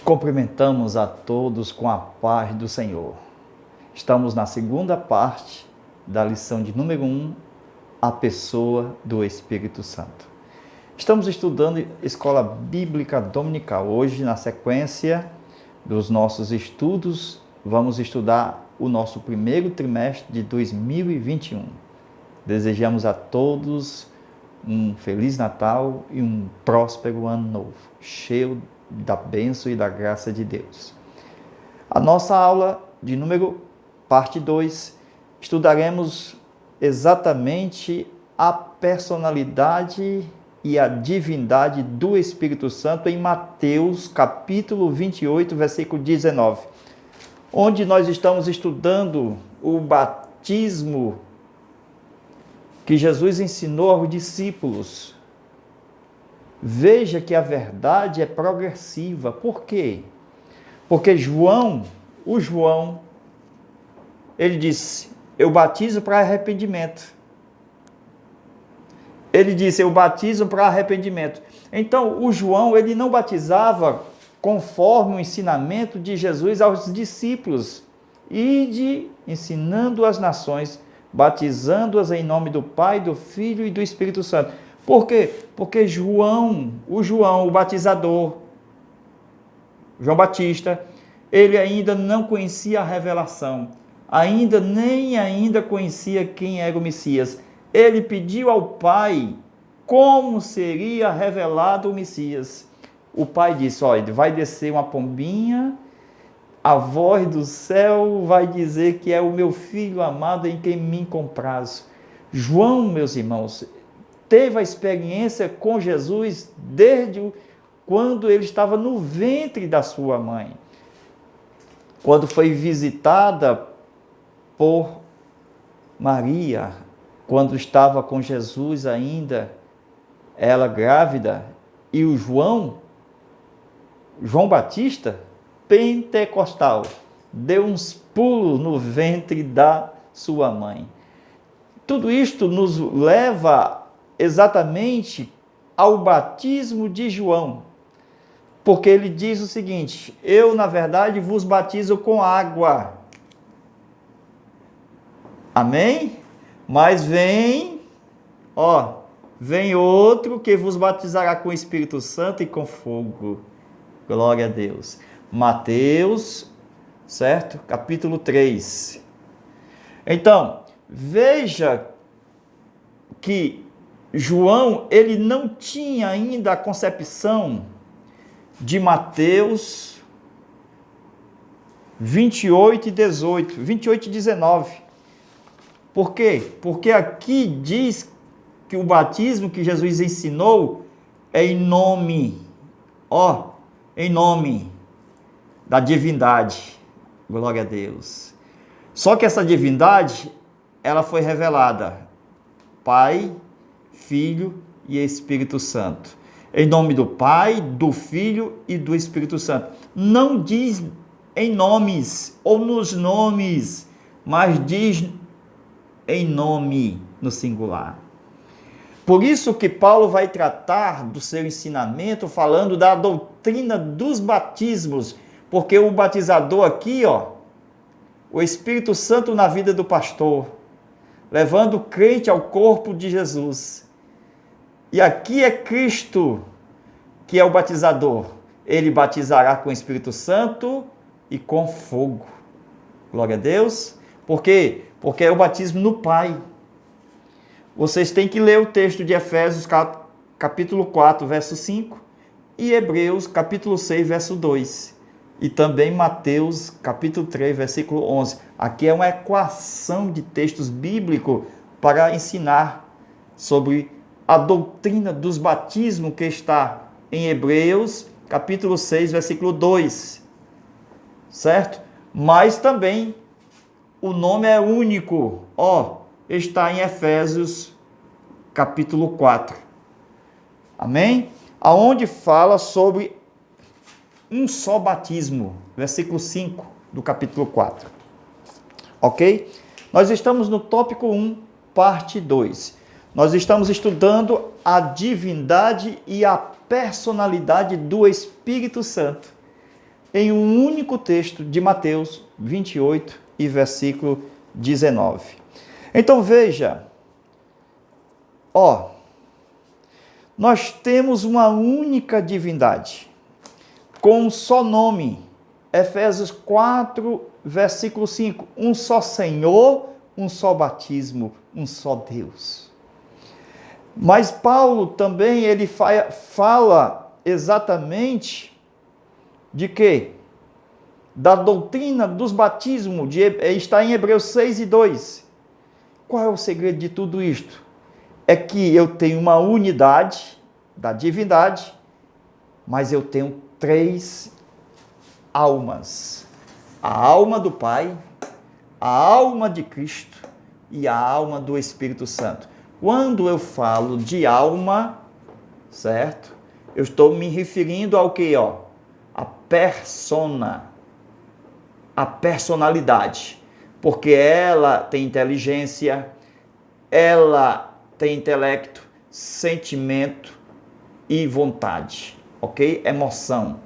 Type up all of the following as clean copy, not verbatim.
Cumprimentamos a todos com a paz do Senhor. Estamos na segunda parte da lição de número 1, a pessoa do Espírito Santo. Estamos estudando Escola Bíblica Dominical. Hoje, na sequência dos nossos estudos, vamos estudar o nosso primeiro trimestre de 2021. Desejamos a todos um Feliz Natal e um próspero Ano Novo, cheio da bênção e da graça de Deus. A nossa aula de parte 2, estudaremos exatamente a personalidade e a divindade do Espírito Santo em Mateus, capítulo 28, versículo 19, onde nós estamos estudando o batismo que Jesus ensinou aos discípulos. Veja que a verdade é progressiva. Por quê? Porque João, ele disse, eu batizo para arrependimento. Ele disse, eu batizo para arrependimento. Então, o João, ele não batizava conforme o ensinamento de Jesus aos discípulos. Ide ensinando as nações, batizando-as em nome do Pai, do Filho e do Espírito Santo. Por quê? Porque João, o batizador, João Batista, ele ainda não conhecia a revelação, nem ainda conhecia quem era o Messias. Ele pediu ao Pai como seria revelado o Messias. O Pai disse, olha, vai descer uma pombinha, a voz do céu vai dizer que é o meu Filho amado em quem me comprazo. João, meus irmãos, teve a experiência com Jesus desde quando ele estava no ventre da sua mãe. Quando foi visitada por Maria, quando estava com Jesus ainda, ela grávida, e o João Batista, pentecostal, deu uns pulos no ventre da sua mãe. Tudo isto nos leva exatamente ao batismo de João, porque ele diz o seguinte, eu na verdade vos batizo com água, amém? Mas vem outro que vos batizará com o Espírito Santo e com fogo, glória a Deus. Mateus, certo? Capítulo 3. Então, veja que João, ele não tinha ainda a concepção de Mateus 28 e 19. Por quê? Porque aqui diz que o batismo que Jesus ensinou é em nome da divindade. Glória a Deus. Só que essa divindade, ela foi revelada. Pai, Filho e Espírito Santo. Em nome do Pai, do Filho e do Espírito Santo. Não diz em nomes ou nos nomes, mas diz em nome no singular. Por isso que Paulo vai tratar do seu ensinamento falando da doutrina dos batismos, porque o batizador aqui, o Espírito Santo na vida do pastor, levando o crente ao corpo de Jesus. E aqui é Cristo que é o batizador. Ele batizará com o Espírito Santo e com fogo. Glória a Deus. Por quê? Porque é o batismo no Pai. Vocês têm que ler o texto de Efésios capítulo 4, verso 5 e Hebreus capítulo 6, verso 2. E também Mateus capítulo 3, versículo 11. Aqui é uma equação de textos bíblicos para ensinar sobre a doutrina dos batismos que está em Hebreus capítulo 6, versículo 2. Certo? Mas também o nome é único. Está em Efésios capítulo 4. Amém? Aonde fala sobre um só batismo, versículo 5 do capítulo 4. Ok? Nós estamos no tópico 1, parte 2. Nós estamos estudando a divindade e a personalidade do Espírito Santo. em um único texto de Mateus 28 e versículo 19. Então veja, nós temos uma única divindade, com um só nome. Efésios 4, versículo 5. Um só Senhor, um só batismo, um só Deus. Mas Paulo também, ele fala exatamente de quê? Da doutrina dos batismos, está em Hebreus 6 e 2. Qual é o segredo de tudo isto? É que eu tenho uma unidade da divindade, mas eu tenho 3 almas. A alma do Pai, a alma de Cristo e a alma do Espírito Santo. Quando eu falo de alma, certo? Eu estou me referindo ao quê? A persona, a personalidade. Porque ela tem inteligência, ela tem intelecto, sentimento e vontade, ok? Emoção.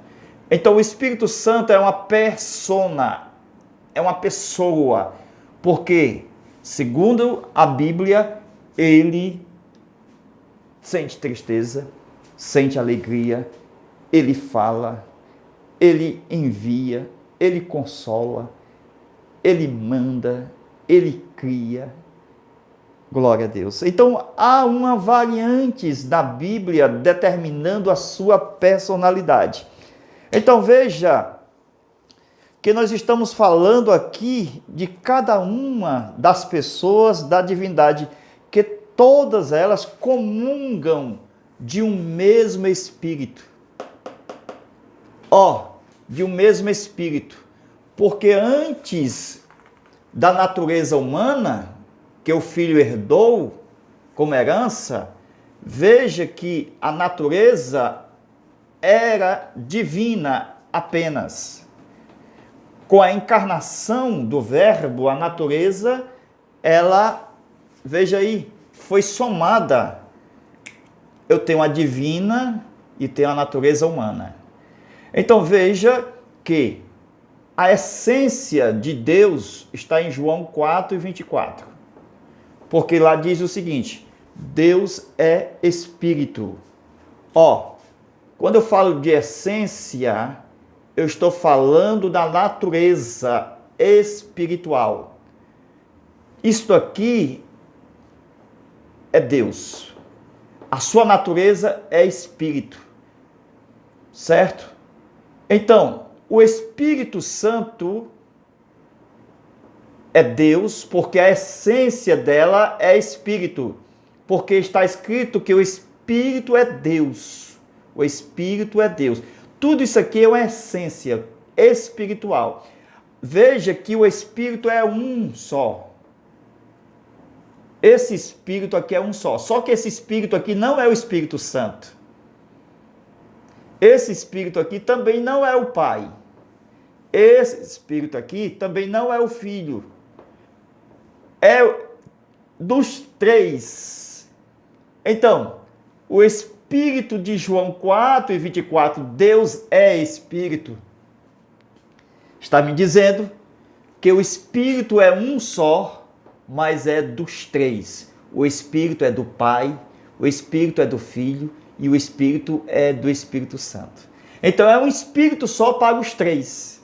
Então o Espírito Santo é uma persona, é uma pessoa, porque, segundo a Bíblia, ele sente tristeza, sente alegria, ele fala, ele envia, ele consola, ele manda, ele cria. Glória a Deus. Então, há uma variante da Bíblia determinando a sua personalidade. Então, veja que nós estamos falando aqui de cada uma das pessoas da divindade, que todas elas comungam de um mesmo Espírito. De um mesmo Espírito. Porque antes da natureza humana, que o Filho herdou como herança, veja que a natureza era divina apenas. Com a encarnação do Verbo, a natureza, ela, veja aí, foi somada. Eu tenho a divina e tenho a natureza humana. Então veja que a essência de Deus está em João 4 e 24. Porque lá diz o seguinte: Deus é Espírito. Quando eu falo de essência, eu estou falando da natureza espiritual. Isto aqui é Deus. A sua natureza é Espírito. Certo? Então, o Espírito Santo é Deus, porque a essência dela é Espírito. Porque está escrito que o Espírito é Deus. O Espírito é Deus. Tudo isso aqui é uma essência espiritual. Veja que o Espírito é um só. Esse Espírito aqui é um só. Só que esse Espírito aqui não é o Espírito Santo. Esse Espírito aqui também não é o Pai. Esse Espírito aqui também não é o Filho. É dos 3. Então, o Espírito de João 4 e 24, Deus é Espírito, está me dizendo que o Espírito é um só, mas é dos 3. O Espírito é do Pai, o Espírito é do Filho e o Espírito é do Espírito Santo. Então, é um Espírito só para os 3.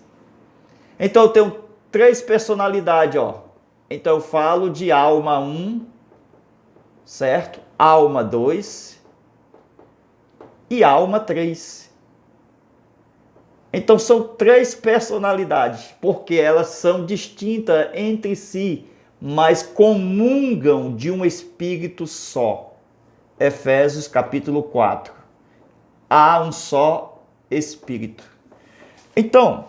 Então, eu tenho 3 personalidades, Então, eu falo de alma 1, certo? Alma 2 e alma 3. Então, são 3 personalidades, porque elas são distintas entre si, mas comungam de um Espírito só. Efésios capítulo 4. Há um só Espírito. Então,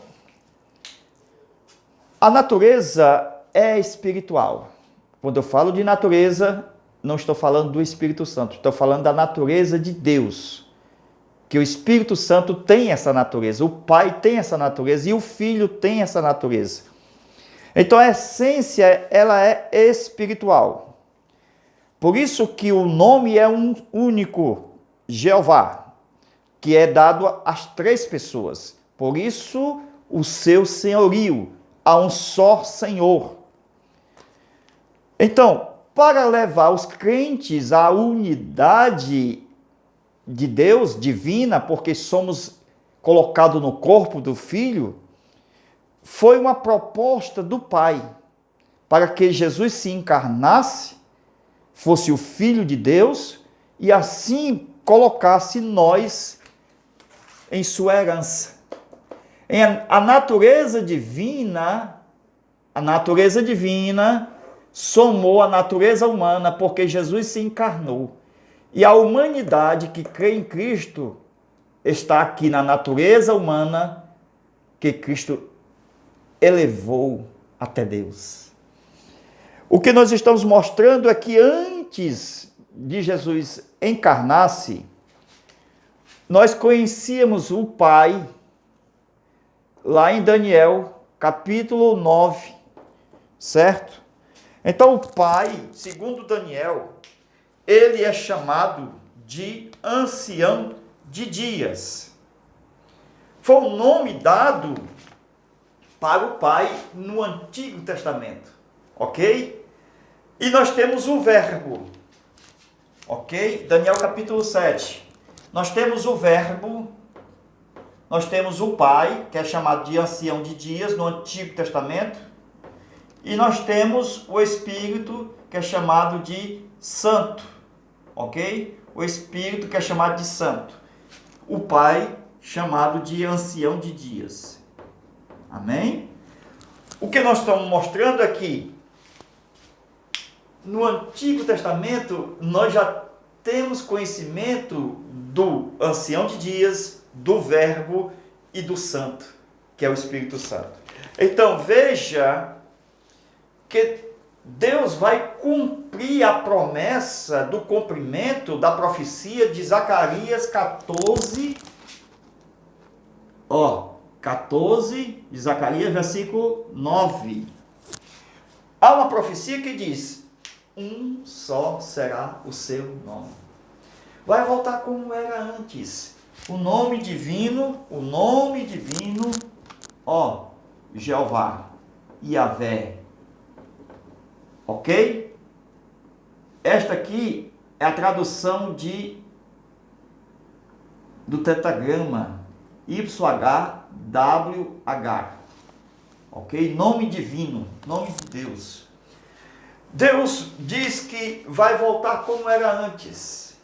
a natureza é espiritual. Quando eu falo de natureza, não estou falando do Espírito Santo, estou falando da natureza de Deus. Que o Espírito Santo tem essa natureza, o Pai tem essa natureza e o Filho tem essa natureza. Então a essência, ela é espiritual. Por isso que o nome é um único, Jeová, que é dado às 3 pessoas. Por isso o seu senhorio. Há um só Senhor. Então, para levar os crentes à unidade de Deus, divina, porque somos colocados no corpo do Filho, foi uma proposta do Pai, para que Jesus se encarnasse, fosse o Filho de Deus, e assim colocasse nós em sua herança. A natureza divina somou a natureza humana, porque Jesus se encarnou. E a humanidade que crê em Cristo está aqui na natureza humana que Cristo elevou até Deus. O que nós estamos mostrando é que antes de Jesus encarnar-se, nós conhecíamos o Pai, lá em Daniel, capítulo 9, certo? Então o Pai, segundo Daniel, ele é chamado de ancião de dias. Foi o nome dado para o Pai no Antigo Testamento, ok? E nós temos o Verbo, ok? Daniel capítulo 7. Nós temos o Verbo, nós temos o Pai, que é chamado de ancião de dias no Antigo Testamento, e nós temos o Espírito, que é chamado de Santo, ok? O Espírito, que é chamado de Santo. O Pai, chamado de ancião de dias. Amém? O que nós estamos mostrando aqui, no Antigo Testamento, nós já temos conhecimento do ancião de dias, do Verbo e do Santo, que é o Espírito Santo. Então, veja que Deus vai cumprir a promessa do cumprimento da profecia de Zacarias 14, 14 de Zacarias, versículo 9. Há uma profecia que diz: um só será o seu nome. Vai voltar como era antes. O nome divino, Jeová, Yahvé. Ok? Esta aqui é a tradução do tetragrama YHWH. Ok? Nome divino, nome de Deus. Deus diz que vai voltar como era antes.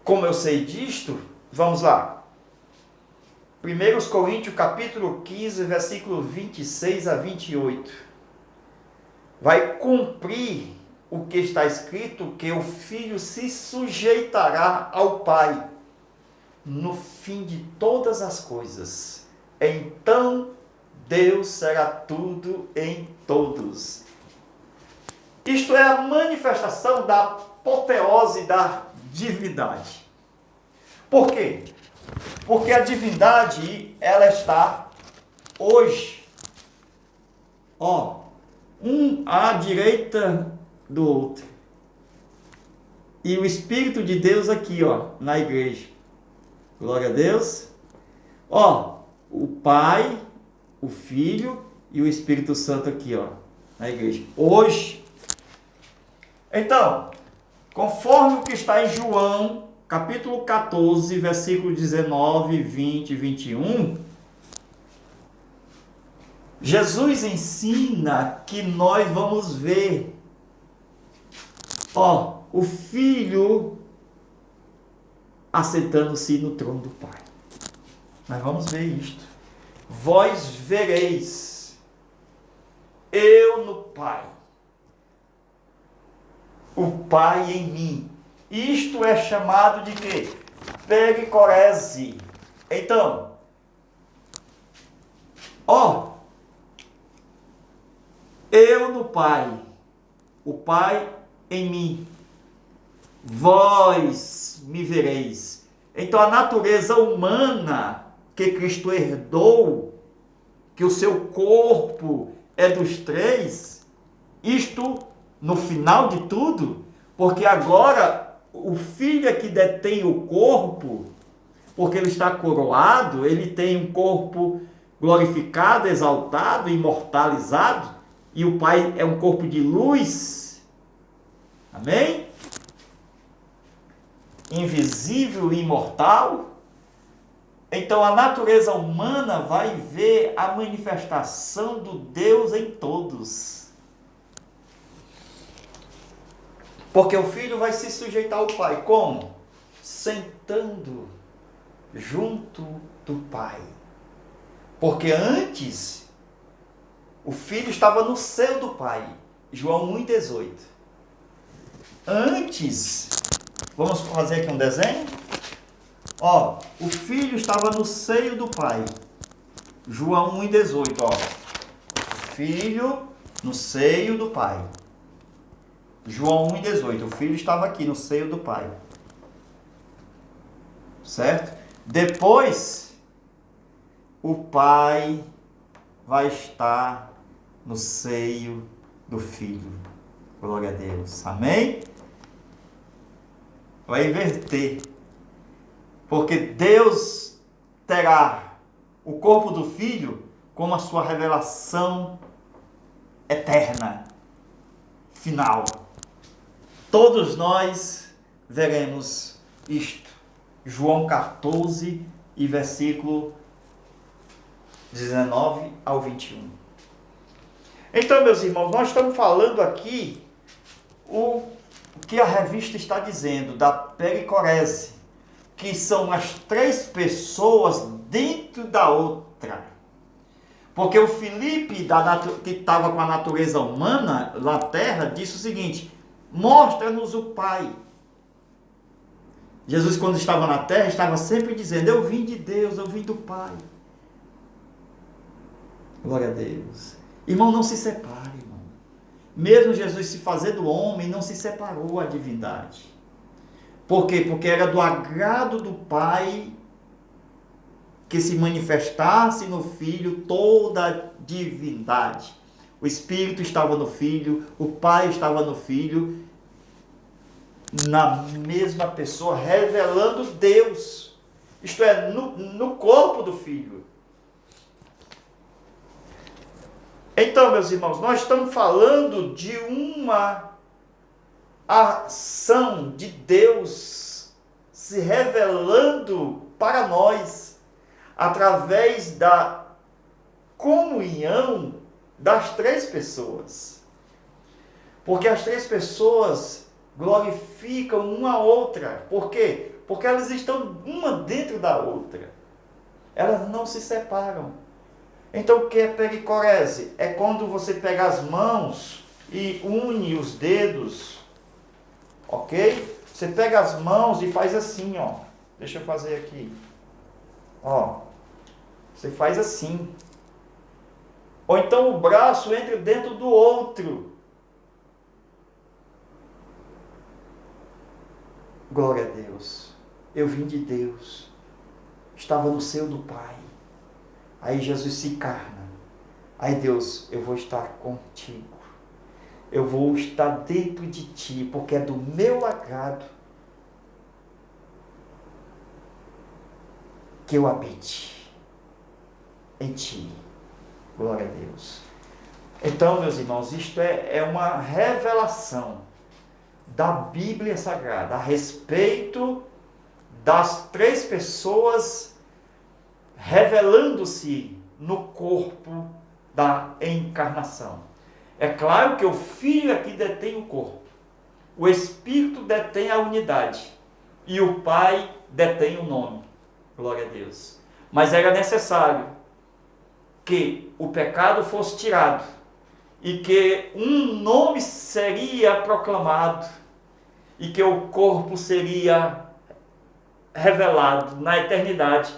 Como eu sei disto? Vamos lá. 1 Coríntios capítulo 15, versículo 26 a 28. Vai cumprir o que está escrito, que o Filho se sujeitará ao Pai no fim de todas as coisas. Então Deus será tudo em todos. Isto é a manifestação da apoteose da divindade. Por quê? Porque a divindade, ela está hoje, um à direita do outro. E o Espírito de Deus aqui, na igreja. Glória a Deus. O Pai, o Filho e o Espírito Santo aqui, na igreja. Hoje. Então, conforme o que está em João, capítulo 14, versículo 19, 20 e 21, Jesus ensina que nós vamos ver, o Filho assentando-se no trono do Pai. Nós vamos ver isto. Vós vereis, eu no Pai, o Pai em mim. Isto é chamado de quê? Pericorese. Então, eu no Pai, o Pai em mim, vós me vereis. Então a natureza humana que Cristo herdou, que o seu corpo é dos três, isto no final de tudo, porque agora o Filho é que detém o corpo, porque ele está coroado, ele tem um corpo glorificado, exaltado, imortalizado, e o Pai é um corpo de luz. Amém? Invisível e imortal. Então a natureza humana vai ver a manifestação do Deus em todos. Porque o filho vai se sujeitar ao Pai. Como? Sentando junto do Pai. Porque antes, o filho estava no seio do Pai. João 1,18. Antes, vamos fazer aqui um desenho? Ó, o filho estava no seio do Pai. João 1,18, ó. Filho no seio do Pai. João 1,18. O filho estava aqui no seio do Pai. Certo? Depois, o Pai vai estar no seio do Filho. Glória a Deus. Amém? Vai inverter. Porque Deus terá o corpo do Filho como a sua revelação eterna, final. Todos nós veremos isto. João 14 e versículo 19 ao 21. Então, meus irmãos, nós estamos falando aqui o que a revista está dizendo da pericorese, que são as três pessoas dentro da outra. Porque o Filipe, que estava com a natureza humana na terra, disse o seguinte: mostra-nos o Pai. Jesus, quando estava na terra, estava sempre dizendo: eu vim de Deus, eu vim do Pai. Glória a Deus. Irmão, não se separe, irmão. Mesmo Jesus se fazendo homem, não se separou a divindade. Por quê? Porque era do agrado do Pai que se manifestasse no Filho toda a divindade. O Espírito estava no Filho, o Pai estava no Filho, na mesma pessoa, revelando Deus. Isto é, no corpo do Filho. Então, meus irmãos, nós estamos falando de uma ação de Deus se revelando para nós através da comunhão das três pessoas. Porque as três pessoas glorificam uma a outra. Por quê? Porque elas estão uma dentro da outra. Elas não se separam. Então, o que é pericorese? É quando você pega as mãos e une os dedos, ok? Você pega as mãos e faz assim, ó. Deixa eu fazer aqui. Ó. Você faz assim. Ou então o braço entra dentro do outro. Glória a Deus. Eu vim de Deus. Estava no seio do Pai. Aí Jesus se encarna. Aí Deus, eu vou estar contigo. Eu vou estar dentro de ti, porque é do meu agrado que eu habite em ti. Glória a Deus. Então, meus irmãos, isto é uma revelação da Bíblia Sagrada a respeito das três pessoas revelando-se no corpo da encarnação. É claro que o Filho aqui detém o corpo, o Espírito detém a unidade e o Pai detém o nome. Glória a Deus. Mas era necessário que o pecado fosse tirado e que um nome seria proclamado e que o corpo seria revelado na eternidade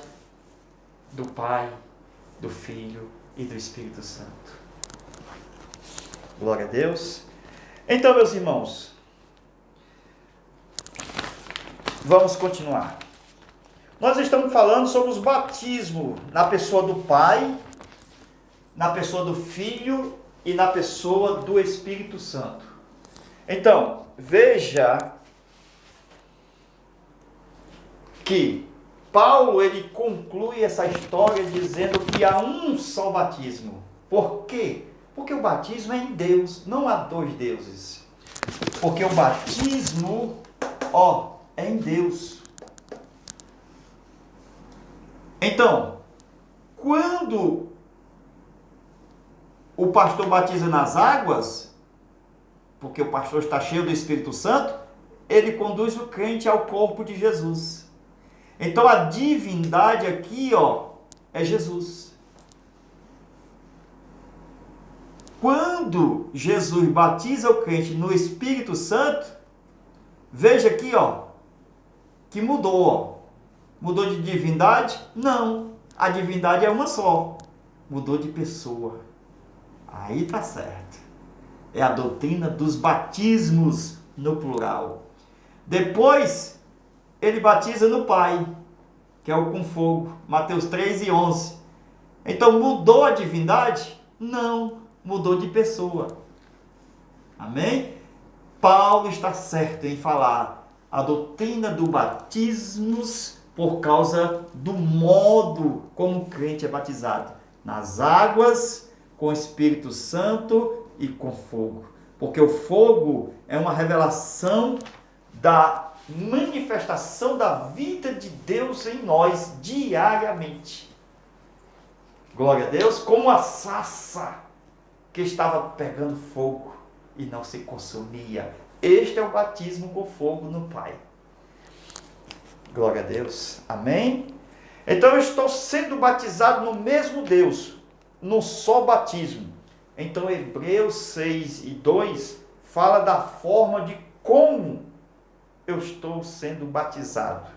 do Pai, do Filho e do Espírito Santo. Glória a Deus. Então, meus irmãos, vamos continuar. Nós estamos falando sobre os batismos na pessoa do Pai, na pessoa do Filho e na pessoa do Espírito Santo. Então, veja que Paulo, ele conclui essa história dizendo que há um só batismo. Por quê? Porque o batismo é em Deus, não há dois deuses. Porque o batismo, é em Deus. Então, quando o pastor batiza nas águas, porque o pastor está cheio do Espírito Santo, ele conduz o crente ao corpo de Jesus. Então a divindade aqui, é Jesus. Quando Jesus batiza o crente no Espírito Santo, veja aqui, que mudou, Mudou de divindade? Não. A divindade é uma só. Mudou de pessoa. Aí tá certo. É a doutrina dos batismos no plural. Depois, ele batiza no Pai, que é o com fogo. Mateus 3:11. Então, mudou a divindade? Não. Mudou de pessoa. Amém? Paulo está certo em falar a doutrina do batismos por causa do modo como o crente é batizado. Nas águas, com o Espírito Santo e com fogo. Porque o fogo é uma revelação da manifestação da vida de Deus em nós diariamente. Glória a Deus, como a sarça que estava pegando fogo e não se consumia. Este é o batismo com fogo no Pai. Glória a Deus. Amém? Então eu estou sendo batizado no mesmo Deus, no só batismo. Então Hebreus 6:2 fala da forma de como eu estou sendo batizado.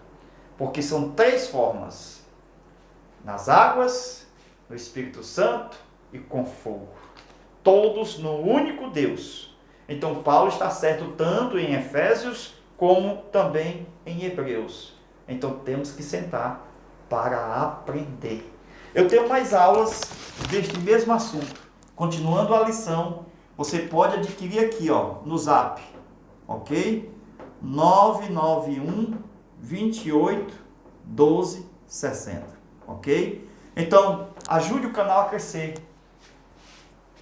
Porque são 3 formas: nas águas, no Espírito Santo e com fogo. Todos no único Deus. Então Paulo está certo tanto em Efésios como também em Hebreus. Então temos que sentar para aprender. Eu tenho mais aulas deste mesmo assunto. Continuando a lição, você pode adquirir aqui, no Zap, ok? 991 28 12 60, ok? Então, ajude o canal a crescer,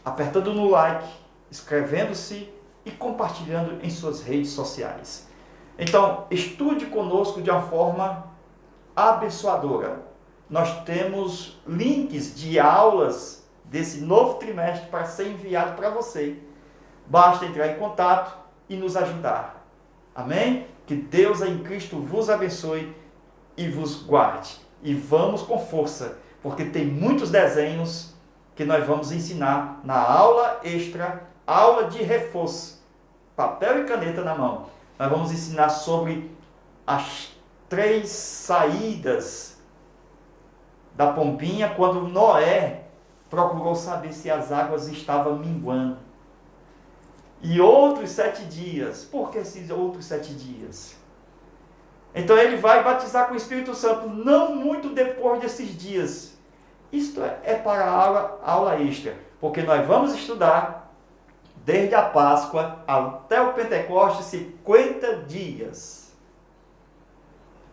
apertando no like, inscrevendo-se e compartilhando em suas redes sociais. Então, estude conosco de uma forma abençoadora. Nós temos links de aulas desse novo trimestre para ser enviado para você. Basta entrar em contato e nos ajudar. Amém? Que Deus em Cristo vos abençoe e vos guarde. E vamos com força, porque tem muitos desenhos que nós vamos ensinar na aula extra, aula de reforço. Papel e caneta na mão. Nós vamos ensinar sobre as 3 saídas da pombinha quando Noé procurou saber se as águas estavam minguando. E outros 7 dias. Por que esses outros 7 dias? Então ele vai batizar com o Espírito Santo não muito depois desses dias. Isto é para a aula extra, porque nós vamos estudar desde a Páscoa até o Pentecostes 50 dias.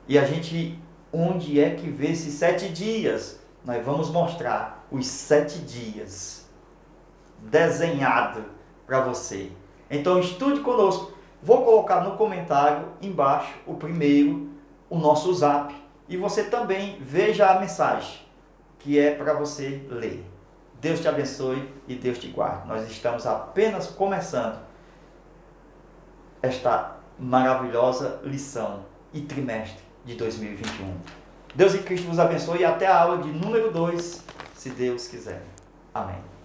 E a gente, onde é que vê esses 7 dias? Nós vamos mostrar os 7 dias desenhado para você. Então estude conosco. Vou colocar no comentário embaixo o primeiro, o nosso Zap. E você também veja a mensagem que é para você ler. Deus te abençoe e Deus te guarde. Nós estamos apenas começando esta maravilhosa lição e trimestre de 2021. Deus em Cristo vos abençoe e até a aula de número 2, se Deus quiser. Amém.